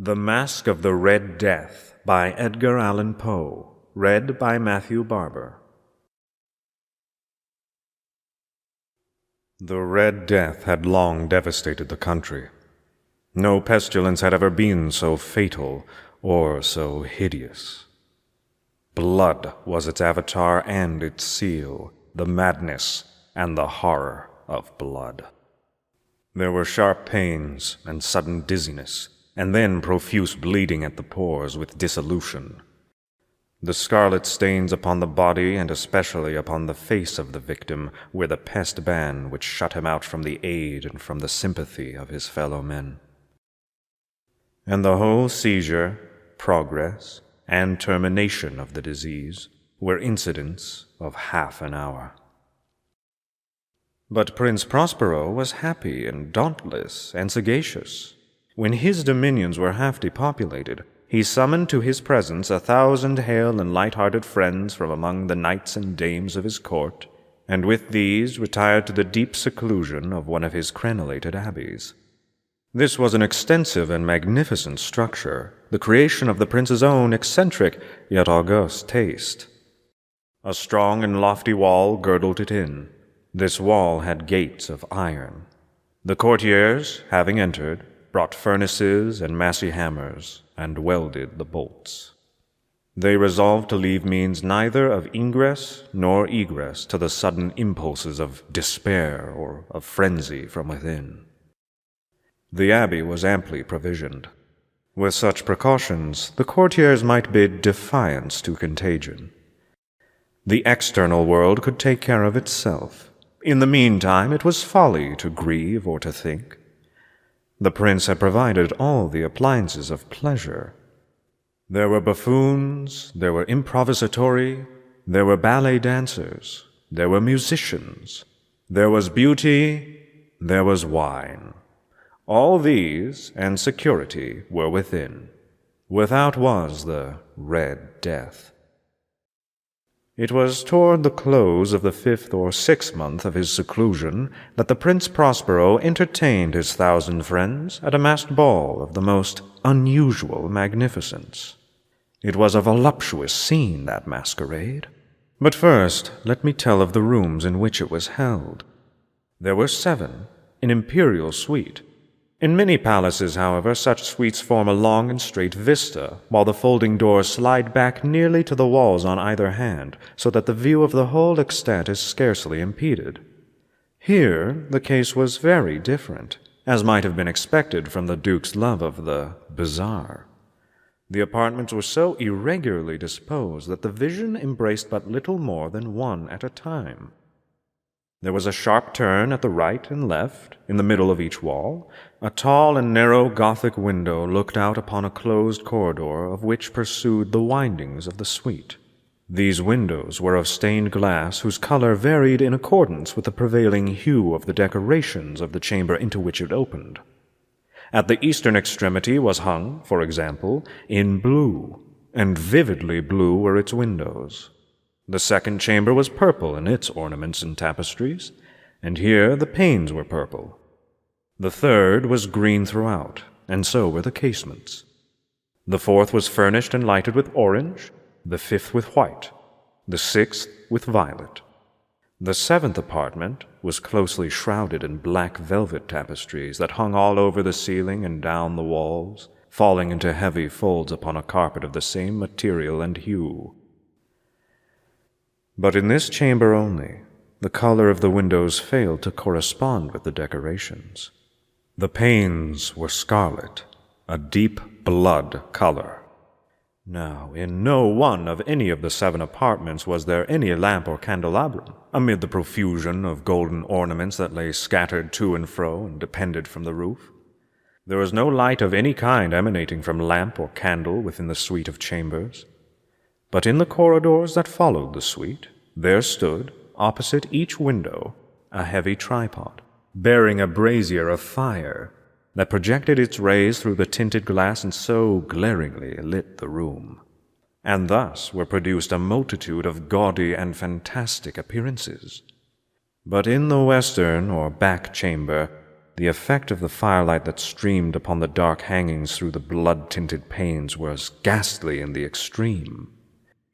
The Masque of the Red Death by Edgar Allan Poe, read by Barber. The Red Death had long devastated the country. No pestilence had ever been so fatal or so hideous. Blood was its avatar and its seal, the madness and the horror of blood. There were sharp pains and sudden dizziness, and then profuse bleeding at the pores with dissolution. The scarlet stains upon the body and especially upon the face of the victim were the pest ban which shut him out from the aid and from the sympathy of his fellow men. And the whole seizure, progress, and termination of the disease were incidents of half an hour. But Prince Prospero was happy and dauntless and sagacious. When his dominions were half depopulated, he summoned to his presence 1,000 hale and light-hearted friends from among the knights and dames of his court, and with these retired to the deep seclusion of one of his crenellated abbeys. This was an extensive and magnificent structure, the creation of the prince's own eccentric yet august taste. A strong and lofty wall girdled it in. This wall had gates of iron. The courtiers, having entered, brought furnaces and massy hammers, and welded the bolts. They resolved to leave means neither of ingress nor egress to the sudden impulses of despair or of frenzy from within. The abbey was amply provisioned. With such precautions, the courtiers might bid defiance to contagion. The external world could take care of itself. In the meantime, it was folly to grieve or to think. The prince had provided all the appliances of pleasure. There were buffoons, there were improvisatori, there were ballet dancers, there were musicians, there was beauty, there was wine. All these and security were within. Without was the Red Death. It was toward the close of the 5th or 6th month of his seclusion that the Prince Prospero entertained his 1,000 friends at a masked ball of the most unusual magnificence. It was a voluptuous scene, that masquerade. But first, let me tell of the rooms in which it was held. There were 7, an imperial suite. In many palaces, however, such suites form a long and straight vista, while the folding doors slide back nearly to the walls on either hand, so that the view of the whole extent is scarcely impeded. Here the case was very different, as might have been expected from the Duke's love of the bizarre. The apartments were so irregularly disposed that the vision embraced but little more than one at a time. There was a sharp turn at the right and left, in the middle of each wall. A tall and narrow Gothic window looked out upon a closed corridor of which pursued the windings of the suite. These windows were of stained glass whose color varied in accordance with the prevailing hue of the decorations of the chamber into which it opened. At the eastern extremity was hung, for example, in blue, and vividly blue were its windows. The second chamber was purple in its ornaments and tapestries, and here the panes were purple. The third was green throughout, and so were the casements. The fourth was furnished and lighted with orange, the fifth with white, the sixth with violet. The 7th apartment was closely shrouded in black velvet tapestries that hung all over the ceiling and down the walls, falling into heavy folds upon a carpet of the same material and hue. But in this chamber only, the color of the windows failed to correspond with the decorations. The panes were scarlet, a deep blood color. Now, in no one of any of the 7 apartments was there any lamp or candelabrum, amid the profusion of golden ornaments that lay scattered to and fro and depended from the roof. There was no light of any kind emanating from lamp or candle within the suite of chambers. But in the corridors that followed the suite, there stood, opposite each window, a heavy tripod, bearing a brazier of fire that projected its rays through the tinted glass and so glaringly lit the room. And thus were produced a multitude of gaudy and fantastic appearances. But in the western or back chamber, The effect of the firelight that streamed upon the dark hangings through the blood-tinted panes was ghastly in the extreme,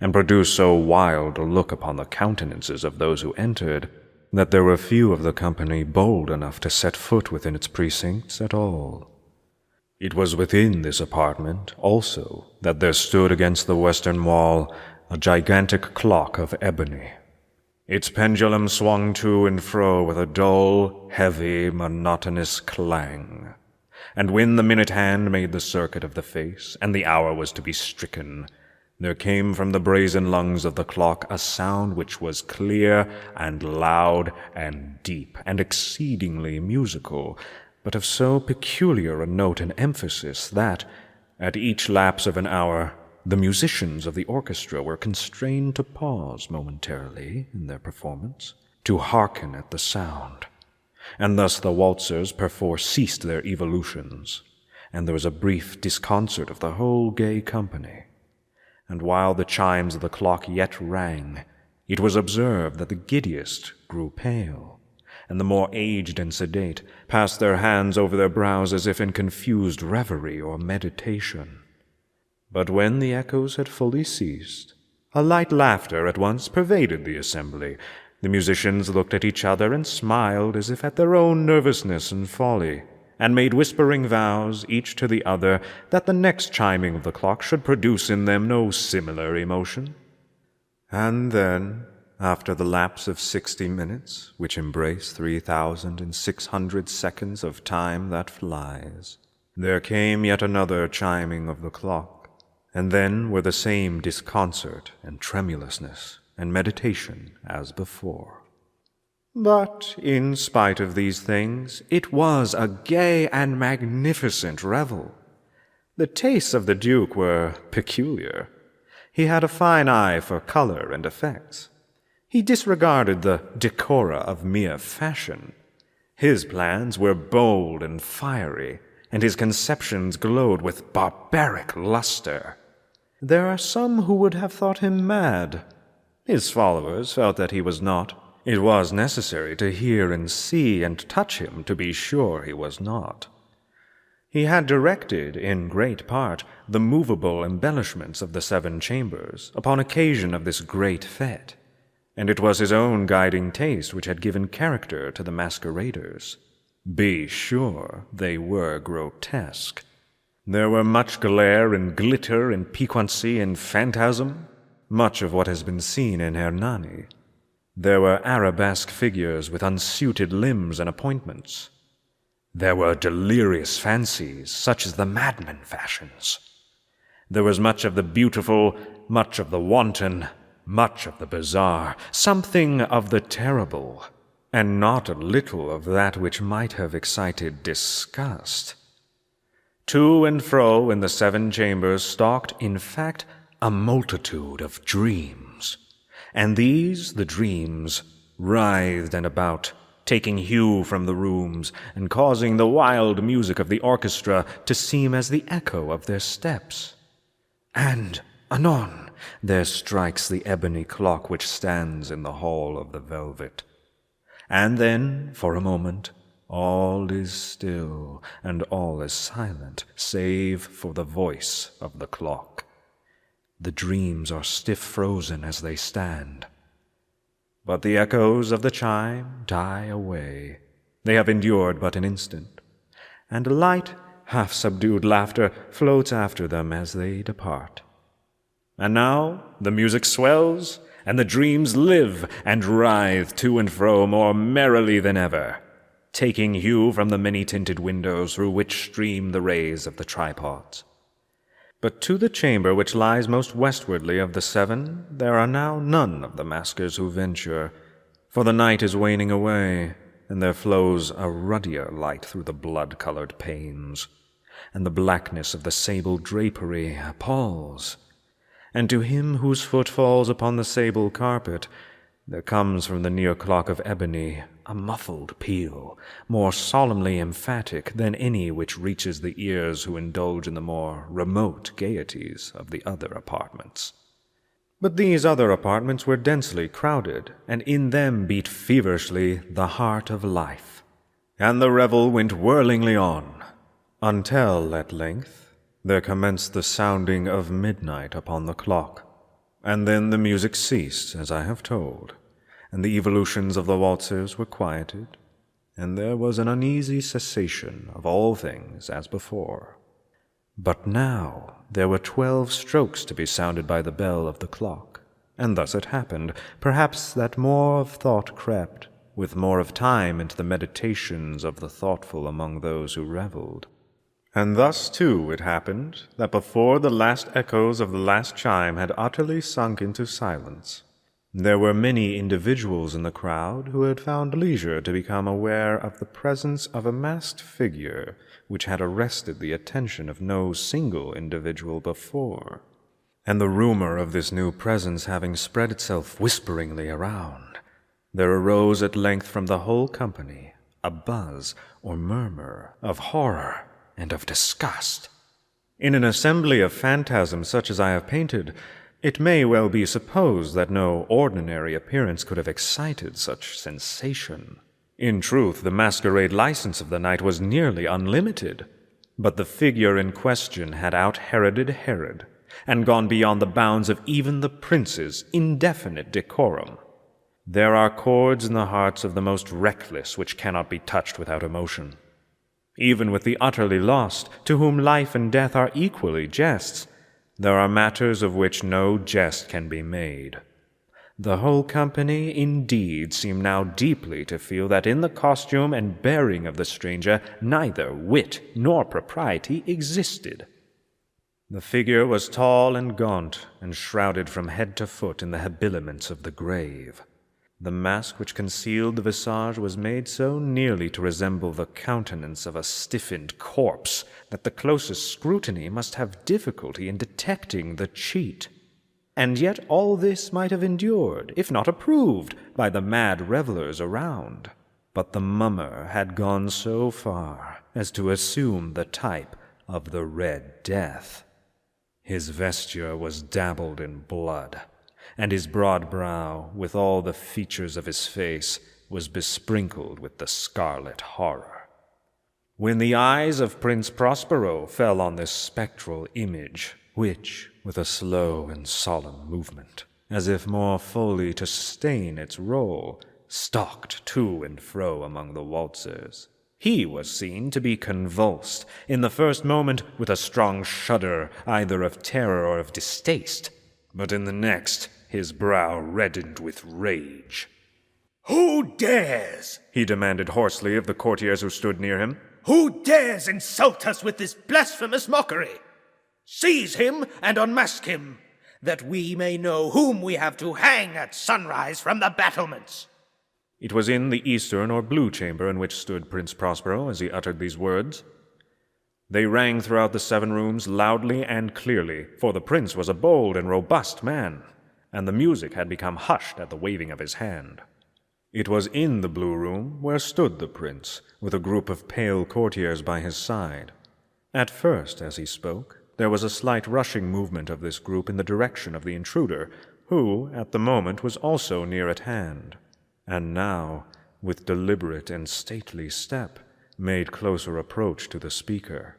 and produced so wild a look upon the countenances of those who entered that there were few of the company bold enough to set foot within its precincts at all. It was within this apartment, also, that there stood against the western wall a gigantic clock of ebony. Its pendulum swung to and fro with a dull, heavy, monotonous clang, and when the minute hand made the circuit of the face, and the hour was to be stricken, there came from the brazen lungs of the clock a sound which was clear and loud and deep and exceedingly musical, but of so peculiar a note and emphasis that, at each lapse of an hour, the musicians of the orchestra were constrained to pause momentarily in their performance, to hearken at the sound, and thus the waltzers perforce ceased their evolutions, and there was a brief disconcert of the whole gay company. And while the chimes of the clock yet rang, it was observed that the giddiest grew pale, and the more aged and sedate passed their hands over their brows as if in confused reverie or meditation. But when the echoes had fully ceased, a light laughter at once pervaded the assembly. The musicians looked at each other and smiled as if at their own nervousness and folly, and made whispering vows, each to the other, that the next chiming of the clock should produce in them no similar emotion. And then, after the lapse of 60 minutes, which embrace 3,600 seconds of time that flies, there came yet another chiming of the clock, and then were the same disconcert and tremulousness and meditation as before. But, in spite of these things, it was a gay and magnificent revel. The tastes of the Duke were peculiar. He had a fine eye for color and effects. He disregarded the decora of mere fashion. His plans were bold and fiery, and his conceptions glowed with barbaric luster. There are some who would have thought him mad. His followers felt that he was not. It was necessary to hear and see and touch him to be sure he was not. He had directed, in great part, the movable embellishments of the 7 chambers upon occasion of this great fete, and it was his own guiding taste which had given character to the masqueraders. Be sure they were grotesque. There were much glare and glitter and piquancy and phantasm, much of what has been seen in Hernani. There were arabesque figures with unsuited limbs and appointments. There were delirious fancies, such as the madman fashions. There was much of the beautiful, much of the wanton, much of the bizarre, something of the terrible, and not a little of that which might have excited disgust. To and fro in the 7 chambers stalked, in fact, a multitude of dreams, and these, the dreams, writhed and about, taking hue from the rooms, and causing the wild music of the orchestra to seem as the echo of their steps. And, anon, there strikes the ebony clock which stands in the hall of the velvet. And then, for a moment, all is still, and all is silent, save for the voice of the clock. The dreams are stiff frozen as they stand. But the echoes of the chime die away. They have endured but an instant, and a light, half-subdued laughter floats after them as they depart. And now the music swells, and the dreams live and writhe to and fro more merrily than ever, taking hue from the many-tinted windows through which stream the rays of the tripods. But to the chamber which lies most westwardly of the 7, there are now none of the maskers who venture, for the night is waning away, and there flows a ruddier light through the blood-colored panes, and the blackness of the sable drapery appalls. And to him whose foot falls upon the sable carpet, there comes from the near clock of ebony a muffled peal, more solemnly emphatic than any which reaches the ears who indulge in the more remote gaieties of the other apartments. But these other apartments were densely crowded, and in them beat feverishly the heart of life. And the revel went whirlingly on, until, at length, there commenced the sounding of midnight upon the clock, and then the music ceased, as I have told, and the evolutions of the waltzers were quieted, and there was an uneasy cessation of all things as before. But now there were 12 strokes to be sounded by the bell of the clock, and thus it happened, perhaps, that more of thought crept, with more of time, into the meditations of the thoughtful among those who revelled. And thus, too, it happened that before the last echoes of the last chime had utterly sunk into silence, there were many individuals in the crowd who had found leisure to become aware of the presence of a masked figure which had arrested the attention of no single individual before. And the rumor of this new presence having spread itself whisperingly around, there arose at length from the whole company a buzz or murmur of horror and of disgust. In an assembly of phantasms such as I have painted, it may well be supposed that no ordinary appearance could have excited such sensation. In truth, the masquerade license of the night was nearly unlimited, but the figure in question had out-Heroded Herod, and gone beyond the bounds of even the prince's indefinite decorum. There are chords in the hearts of the most reckless which cannot be touched without emotion. Even with the utterly lost, to whom life and death are equally jests, there are matters of which no jest can be made. The whole company, indeed, seemed now deeply to feel that in the costume and bearing of the stranger neither wit nor propriety existed. The figure was tall and gaunt, and shrouded from head to foot in the habiliments of the grave. The mask which concealed the visage was made so nearly to resemble the countenance of a stiffened corpse that the closest scrutiny must have difficulty in detecting the cheat. And yet all this might have endured, if not approved, by the mad revellers around. But the mummer had gone so far as to assume the type of the Red Death. His vesture was dabbled in blood, and his broad brow, with all the features of his face, was besprinkled with the scarlet horror. When the eyes of Prince Prospero fell on this spectral image, which, with a slow and solemn movement, as if more fully to sustain its role, stalked to and fro among the waltzers, he was seen to be convulsed, in the first moment, with a strong shudder either of terror or of distaste, but in the next, his brow reddened with rage. "Who dares?" he demanded hoarsely of the courtiers who stood near him. "Who dares insult us with this blasphemous mockery? Seize him and unmask him, that we may know whom we have to hang at sunrise from the battlements." It was in the eastern or blue chamber in which stood Prince Prospero as he uttered these words. They rang throughout the 7 rooms loudly and clearly, for the prince was a bold and robust man, and the music had become hushed at the waving of his hand. It was in the blue room where stood the prince, with a group of pale courtiers by his side. At first, as he spoke, there was a slight rushing movement of this group in the direction of the intruder, who, at the moment, was also near at hand, and now, with deliberate and stately step, made closer approach to the speaker.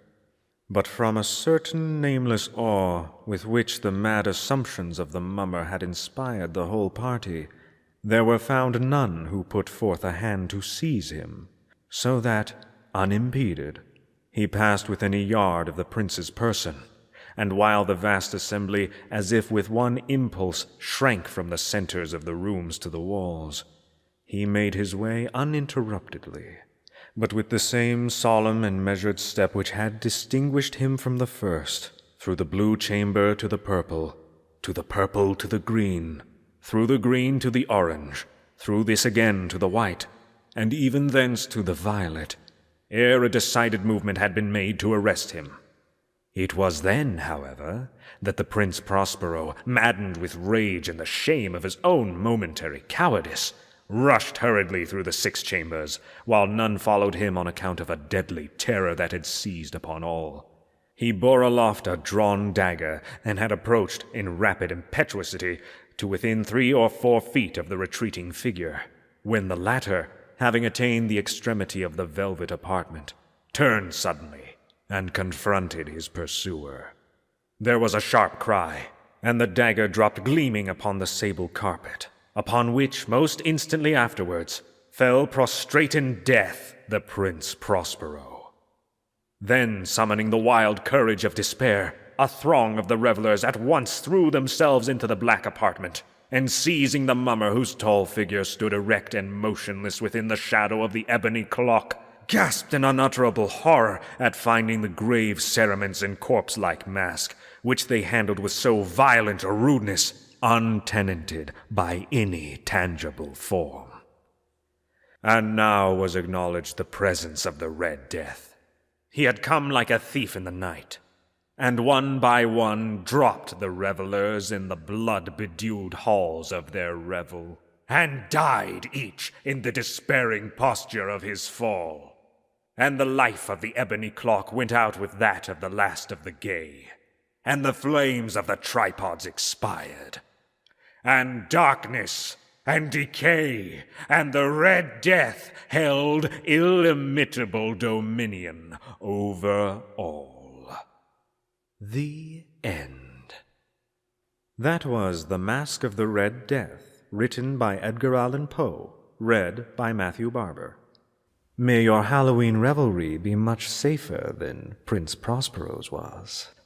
But from a certain nameless awe with which the mad assumptions of the mummer had inspired the whole party, there were found none who put forth a hand to seize him, so that, unimpeded, he passed within a yard of the prince's person, and while the vast assembly, as if with one impulse, shrank from the centers of the rooms to the walls, he made his way uninterruptedly, but with the same solemn and measured step which had distinguished him from the first, through the blue chamber to the purple to the green, through the green to the orange, through this again to the white, and even thence to the violet, ere a decided movement had been made to arrest him. It was then, however, that the Prince Prospero, maddened with rage and the shame of his own momentary cowardice, rushed hurriedly through the 6 chambers, while none followed him on account of a deadly terror that had seized upon all. He bore aloft a drawn dagger, and had approached, in rapid impetuosity, to within 3 or 4 feet of the retreating figure, when the latter, having attained the extremity of the velvet apartment, turned suddenly and confronted his pursuer. There was a sharp cry, and the dagger dropped gleaming upon the sable carpet, upon which, most instantly afterwards, fell prostrate in death the Prince Prospero. Then, summoning the wild courage of despair, a throng of the revelers at once threw themselves into the black apartment, and seizing the mummer whose tall figure stood erect and motionless within the shadow of the ebony clock, gasped in unutterable horror at finding the grave cerements and corpse-like mask, which they handled with so violent a rudeness, untenanted by any tangible form. And now was acknowledged the presence of the Red Death. He had come like a thief in the night, and one by one dropped the revelers in the blood-bedewed halls of their revel, and died each in the despairing posture of his fall. And the life of the ebony clock went out with that of the last of the gay, and the flames of the tripods expired, and darkness and decay and the Red Death held illimitable dominion over all. The End. That was The Masque of the Red Death, written by Edgar Allan Poe, read by Matthew Barber. May your Halloween revelry be much safer than Prince Prospero's was.